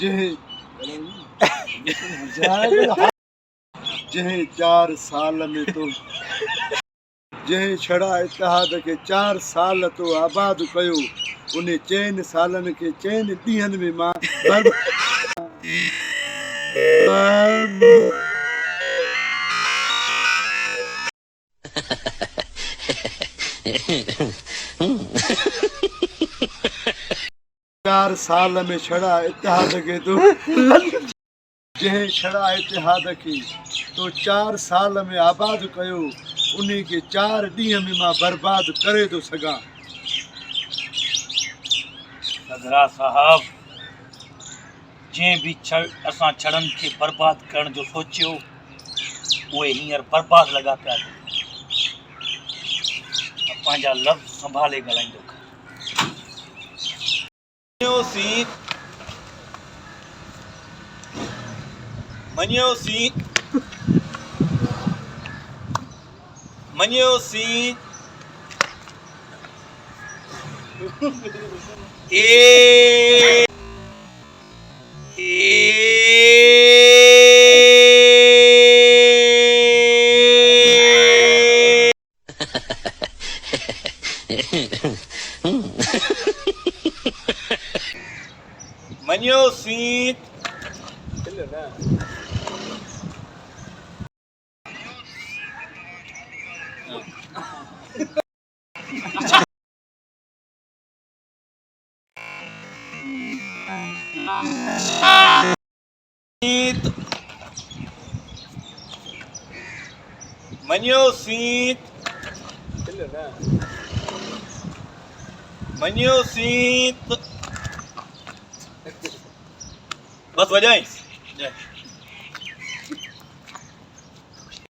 जह जह 4 साल में तो जह छड़ा इतिहाद के 4 साल तो आबाद कयो उन्हें चैन सालन के चैन ॾींहनि में मां चार साल में छड़ा इतिहाद के तो जह छड़ा इतिहाद के तो 4 साल में आबाद कयो उन्हीं के 4 ॾींहं में मां बर्बाद करे तो सघां। सदरा साहब जंहिं बि असां छड़नि खे बर्बाद करण जो सोचियो उहे हींअर बर्बाद लॻा पिया पंहिंजा लफ़्ज़ संभाले ॻाल्हाईंदो मञियो सी मञियो सी मञियो सीत मञियो सीत बस वजाई